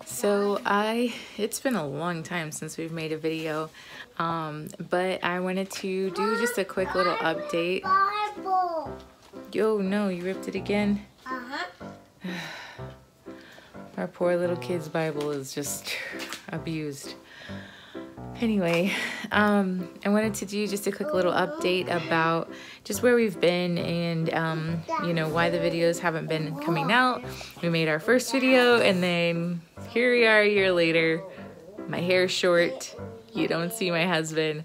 So it's been a long time since we've made a video, but I wanted to do just a quick little update. Yo, no, you ripped it again? Our poor little kid's Bible is just abused. Anyway, I wanted to do just a quick little update about just where we've been and, you know, why the videos haven't been coming out. We made our first video and then here we are a year later. My hair's short. You don't see my husband.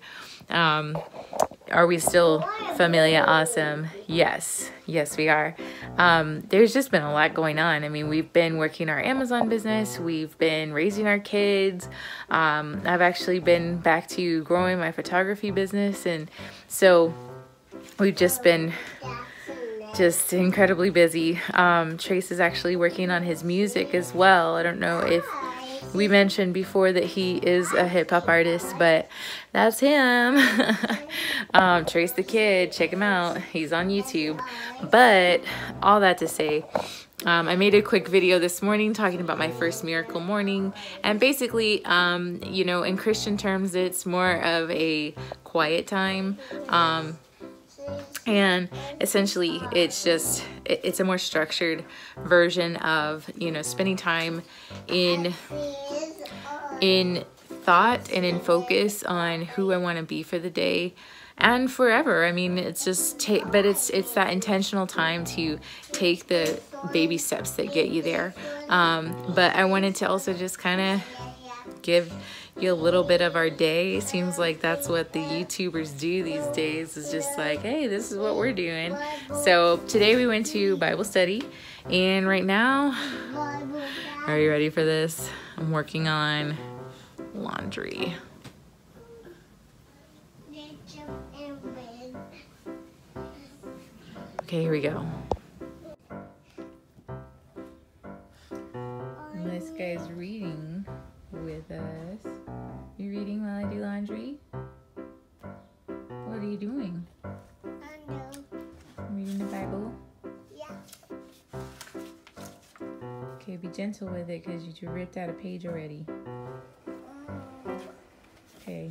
Are we still Familia Awesome? Yes. Yes, we are. There's just been a lot going on. I mean, we've been working our Amazon business. We've been raising our kids. I've actually been back to growing my photography business. And so we've just been incredibly busy. Trace is actually working on his music as well. I don't know if we mentioned before that he is a hip-hop artist, but that's him. Trace the Kid, check him out. He's on YouTube. But all that to say, I made a quick video this morning talking about my first miracle morning. And basically, you know, in Christian terms, it's more of a quiet time. And essentially it's a more structured version of, you know, spending time in thought and in focus on who I want to be for the day and forever. I mean, it's just but it's that intentional time to take the baby steps that get you there. But I wanted to also just kind of give you a little bit of our day. It seems like that's what the YouTubers do these days, is just like, hey, this is what we're doing. So today we went to Bible study, and right now, are you ready for this? I'm working on laundry. Okay, here we go. This guy's reading with us. You reading while I do laundry? What are you doing? Reading the Bible? Yeah. Okay, be gentle with it because you ripped out a page already. Okay.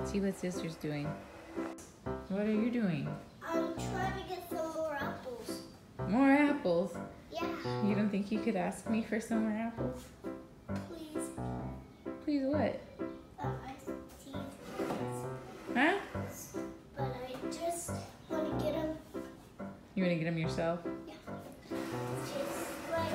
See what sister's doing. What are you doing? I'm trying to get some more apples. More apples? Yeah. You don't think you could ask me for some more apples? Please. Please what? Huh? But I just want to get them. You want to get them yourself? Yeah. Just like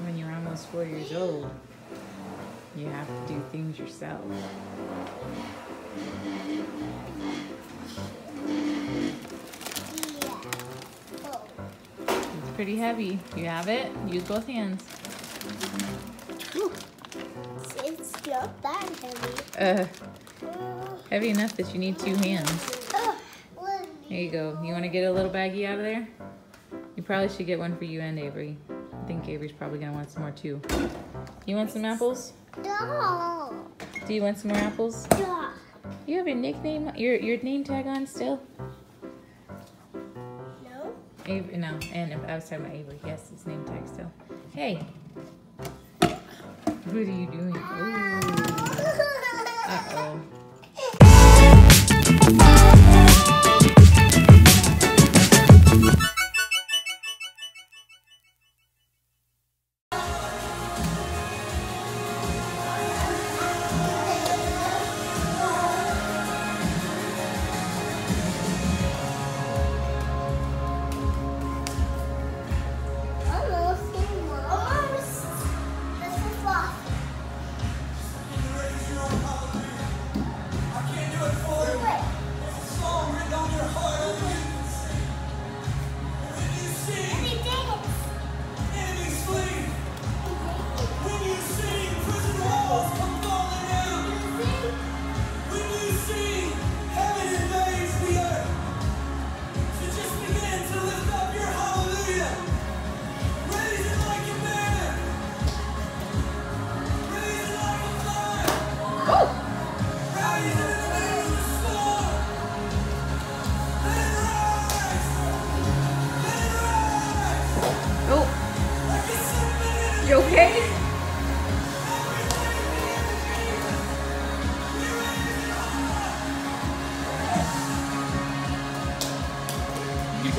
when you're almost 4 years old, you have to do things yourself. It's pretty heavy. You have it? Use both hands. it's not that heavy. Heavy enough that you need 2 hands. There you go. You want to get a little baggie out of there? You probably should get one for you and Avery. I think Avery's probably going to want some more too. You want some apples? No. Do you want some more apples? Yeah. You have your nickname, your name tag on still? No. Avery, no, and I was talking about Avery. Yes, his name tag still. Hey. What are you doing? Ooh. Uh-oh.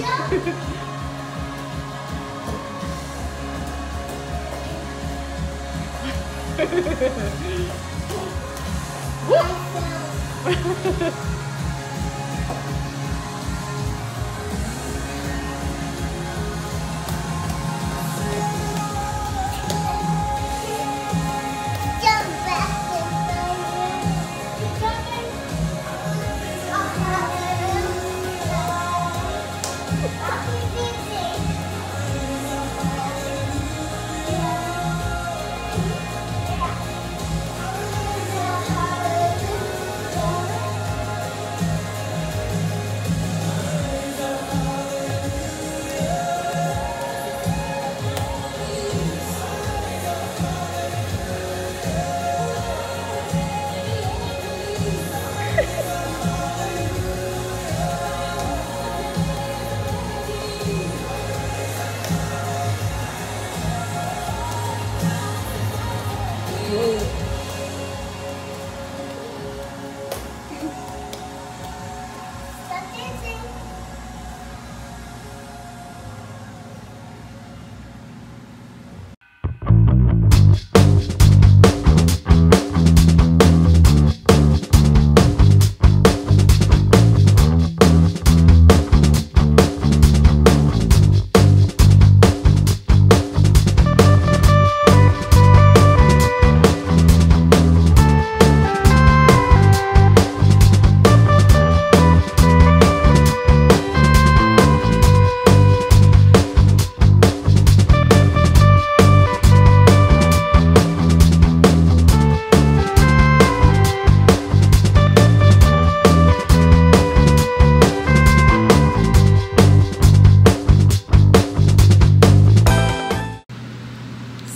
Stop dancing.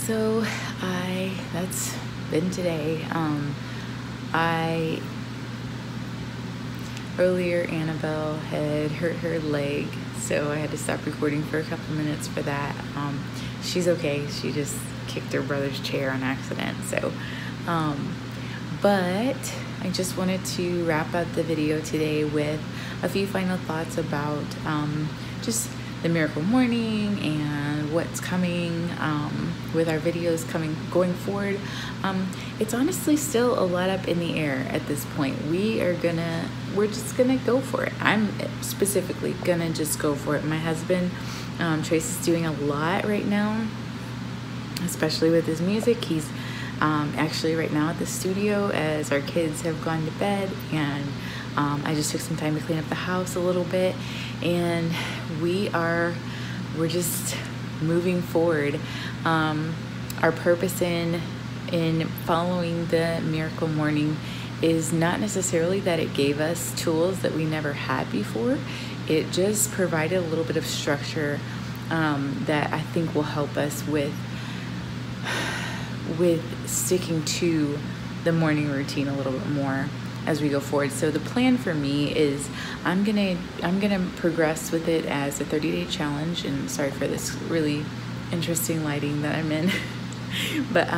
So that's been today. Earlier Annabelle had hurt her leg, so I had to stop recording for a couple minutes for that. She's okay. She just kicked her brother's chair on accident. So, but I just wanted to wrap up the video today with a few final thoughts about just the Miracle Morning and what's coming with our videos going forward. It's honestly still a lot up in the air at this point. We're just gonna go for it. I'm specifically gonna just go for it. My husband Trace is doing a lot right now, especially with his music. He's actually right now at the studio as our kids have gone to bed, and I just took some time to clean up the house a little bit, and we're just moving forward. Our purpose in following the Miracle Morning is not necessarily that it gave us tools that we never had before. It just provided a little bit of structure that I think will help us with sticking to the morning routine a little bit more as we go forward. So the plan for me is I'm gonna progress with it as a 30-day challenge, and sorry for this really interesting lighting that I'm in. But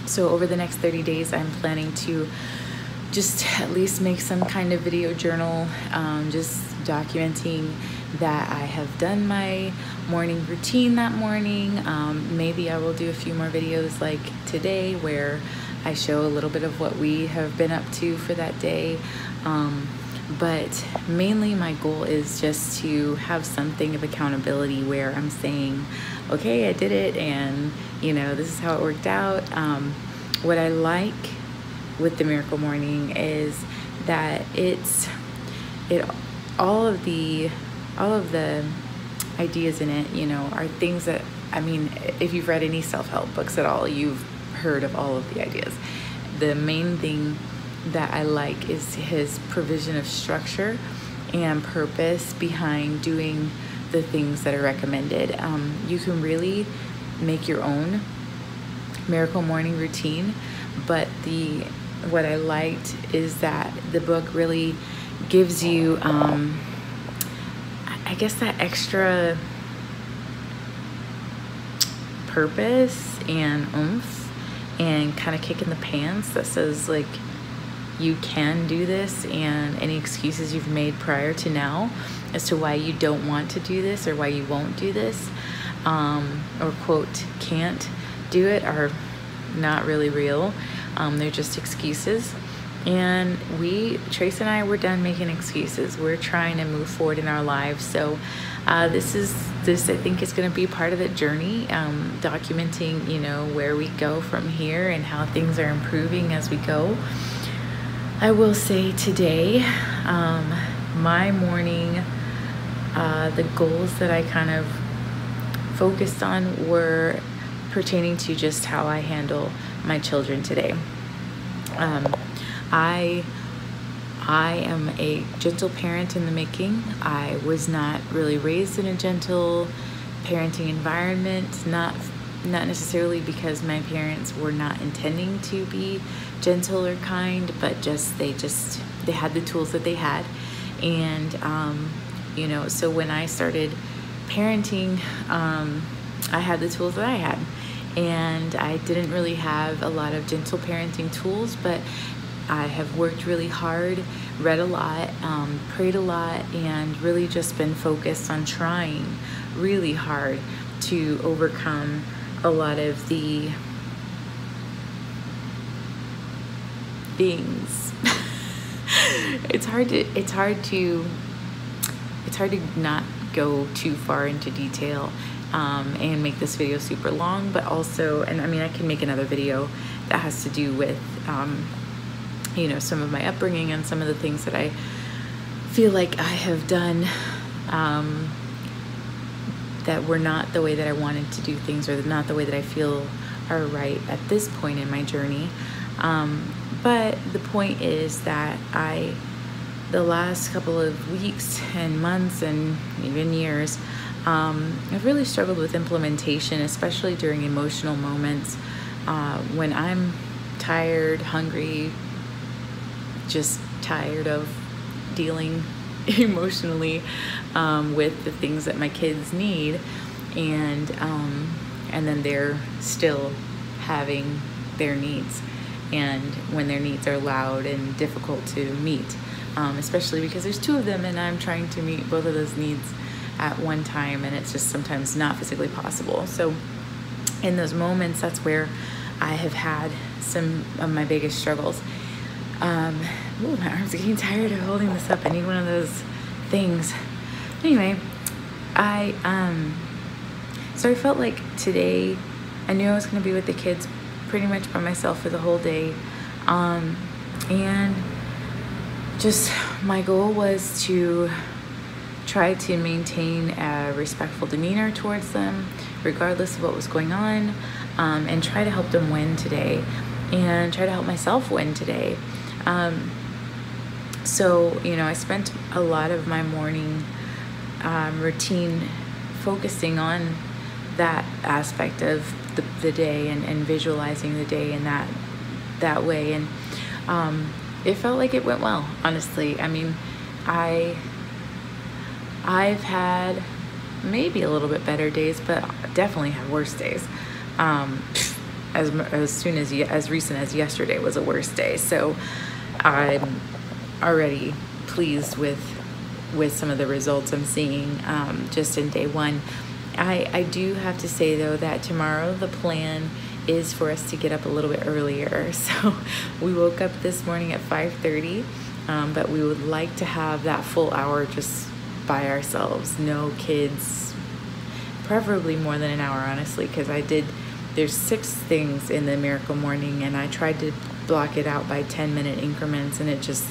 so over the next 30 days I'm planning to just at least make some kind of video journal, just documenting that I have done my morning routine that morning. Maybe I will do a few more videos like today where I show a little bit of what we have been up to for that day. But mainly my goal is just to have something of accountability where I'm saying, okay, I did it, and you know, this is how it worked out. What I like with the Miracle Morning is that all of the ideas in it, you know, are things that, I mean, if you've read any self-help books at all, you've heard of all of the ideas. The main thing that I like is his provision of structure and purpose behind doing the things that are recommended. You can really make your own Miracle Morning routine, but what I liked is that the book really gives you I guess that extra purpose and oomph and kind of kick in the pants that says, like, you can do this, and any excuses you've made prior to now as to why you don't want to do this or why you won't do this, or quote, can't do it, are not really real. They're just excuses. And Trace and I, we're done making excuses. We're trying to move forward in our lives. So this I think is going to be part of the journey, documenting, you know, where we go from here and how things are improving as we go. I will say today, my morning, the goals that I kind of focused on were pertaining to just how I handle my children today. I am a gentle parent in the making. I was not really raised in a gentle parenting environment, not necessarily because my parents were not intending to be gentle or kind, but they had the tools that they had. And you know, so when I started parenting, I had the tools that I had, and I didn't really have a lot of gentle parenting tools, but I have worked really hard, read a lot, prayed a lot, and really just been focused on trying really hard to overcome a lot of the things. It's hard to not go too far into detail and make this video super long, but also, and I mean, I can make another video that has to do with you know, some of my upbringing and some of the things that I feel like I have done that were not the way that I wanted to do things, or not the way that I feel are right at this point in my journey. But the point is that the last couple of weeks and months and even years, I've really struggled with implementation, especially during emotional moments, when I'm tired, hungry, just tired of dealing emotionally with the things that my kids need, and then they're still having their needs, and when their needs are loud and difficult to meet, especially because there's two of them and I'm trying to meet both of those needs at one time, and it's just sometimes not physically possible. So in those moments, that's where I have had some of my biggest struggles. Ooh, my arms are getting tired of holding this up. I need one of those things. Anyway, so I felt like today, I knew I was going to be with the kids pretty much by myself for the whole day. And just my goal was to try to maintain a respectful demeanor towards them, regardless of what was going on, and try to help them win today, and try to help myself win today. So, you know, I spent a lot of my morning routine focusing on that aspect of the day, and visualizing the day in that way. And it felt like it went well, honestly. I mean, I've had maybe a little bit better days, but definitely had worse days. As recent as yesterday was a worse day. So I'm already pleased with some of the results I'm seeing just in day one. I do have to say though that tomorrow the plan is for us to get up a little bit earlier. So we woke up this morning at 5:30, but we would like to have that full hour just by ourselves, no kids, preferably more than an hour, honestly, because there's 6 things in the Miracle Morning, and I tried to block it out by 10-minute increments, and it just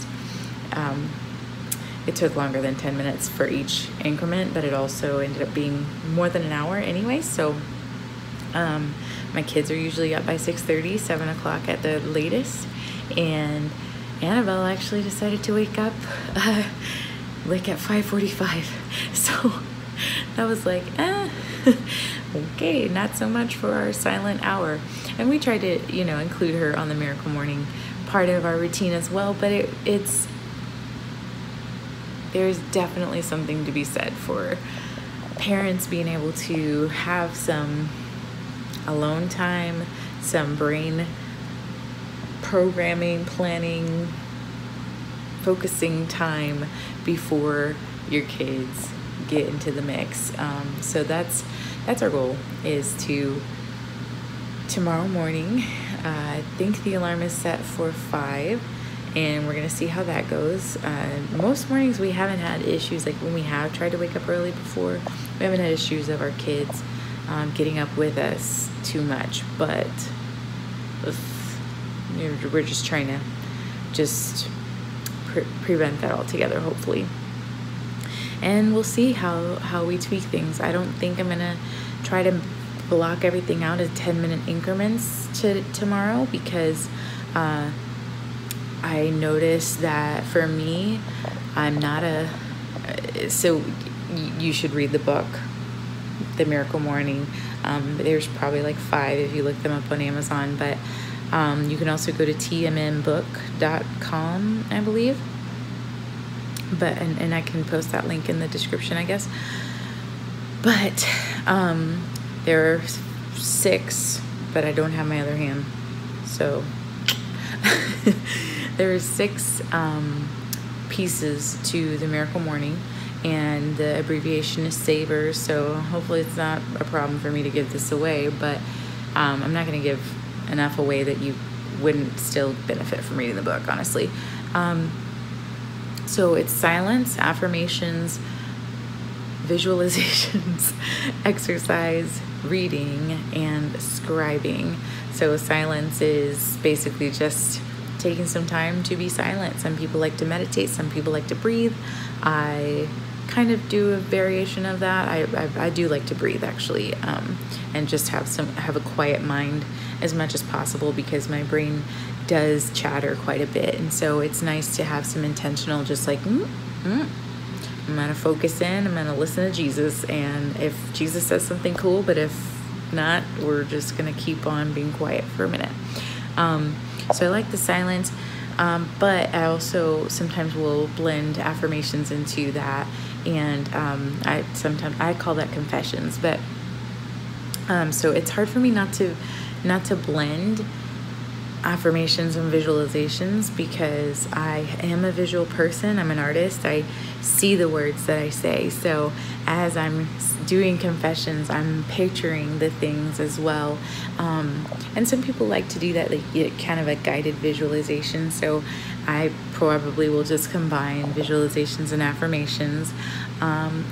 it took longer than 10 minutes for each increment, but it also ended up being more than an hour anyway. So my kids are usually up by 6:30, 7 o'clock at the latest, and Annabelle actually decided to wake up like at 5:45. So that was like, okay, not so much for our silent hour. And we tried to, you know, include her on the Miracle Morning part of our routine as well, but there's definitely something to be said for parents being able to have some alone time, some brain programming, planning, focusing time before your kids get into the mix. So that's our goal, is to tomorrow morning. I think the alarm is set for 5, and we're gonna see how that goes. Most mornings we haven't had issues, like when we have tried to wake up early before, we haven't had issues of our kids getting up with us too much, but we're just trying to prevent that altogether, hopefully. And we'll see how we tweak things. I don't think I'm gonna try to block everything out as 10-minute increments tomorrow, because I noticed that for me, I'm not so you should read the book, The Miracle Morning. There's probably like 5 if you look them up on Amazon, but you can also go to tmmbook.com, I believe. But and I can post that link in the description, I guess. But there are 6, but I don't have my other hand, so there are 6 pieces to the Miracle Morning, and the abbreviation is SAVOR, so hopefully it's not a problem for me to give this away, but I'm not going to give enough away that you wouldn't still benefit from reading the book, honestly. So it's silence, affirmations, visualizations, exercise, reading, and scribing. So silence is basically just taking some time to be silent. Some people like to meditate, some people like to breathe. I kind of do a variation of that. I do like to breathe, actually, and just have a quiet mind as much as possible, because my brain does chatter quite a bit, and so it's nice to have some intentional, just like I'm gonna focus in, I'm gonna listen to Jesus, and if Jesus says something, cool, but if not, we're just gonna keep on being quiet for a minute. So I like the silence, but I also sometimes will blend affirmations into that, and I call that confessions, but so it's hard for me not to blend affirmations and visualizations, because I am a visual person. I'm an artist. I see the words that I say. So as I'm doing confessions, I'm picturing the things as well. And some people like to do that, like kind of a guided visualization. So I probably will just combine visualizations and affirmations, and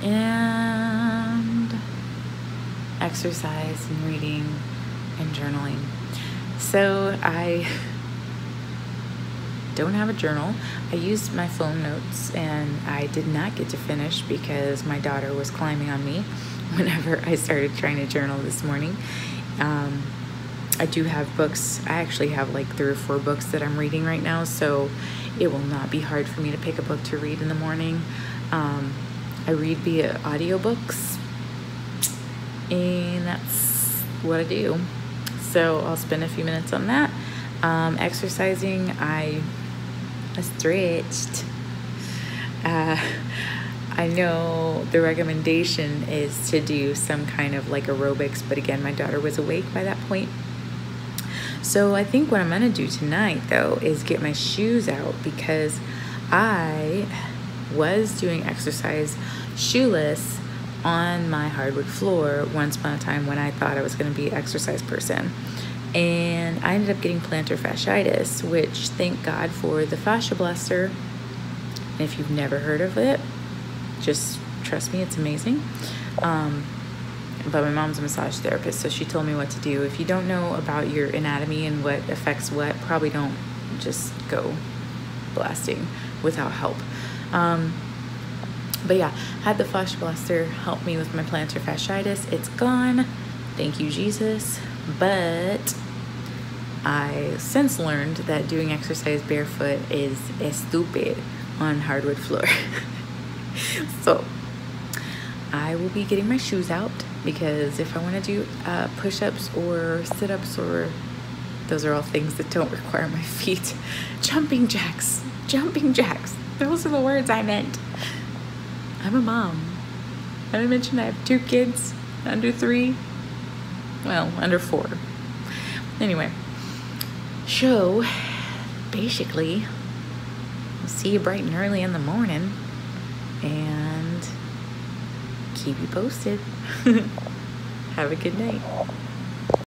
exercise and reading and journaling. So I don't have a journal. I used my phone notes, and I did not get to finish because my daughter was climbing on me whenever I started trying to journal this morning. I do have books. I actually have like 3 or 4 books that I'm reading right now, so it will not be hard for me to pick a book to read in the morning. I read via audiobooks, and that's what I do. So I'll spend a few minutes on that. Exercising, I stretched. I know the recommendation is to do some kind of like aerobics, but again, my daughter was awake by that point. So I think what I'm gonna do tonight, though, is get my shoes out, because I was doing exercise shoeless on my hardwood floor once upon a time when I thought I was going to be an exercise person, and I ended up getting plantar fasciitis, which thank God for the fascia blaster. And if you've never heard of it, just trust me, it's amazing. But my mom's a massage therapist, so she told me what to do. If you don't know about your anatomy and what affects what, probably don't just go blasting without help. But yeah, had the fascia blaster help me with my plantar fasciitis. It's gone, thank you Jesus. But I since learned that doing exercise barefoot is stupid on hardwood floor. So I will be getting my shoes out, because if I want to do push-ups or sit-ups, or those are all things that don't require my feet. Jumping jacks, those are the words I meant. I'm a mom. Did I mention I have 2 kids under 3? Well, under 4. Anyway, so basically We'll see you bright and early in the morning, and keep you posted. Have a good night.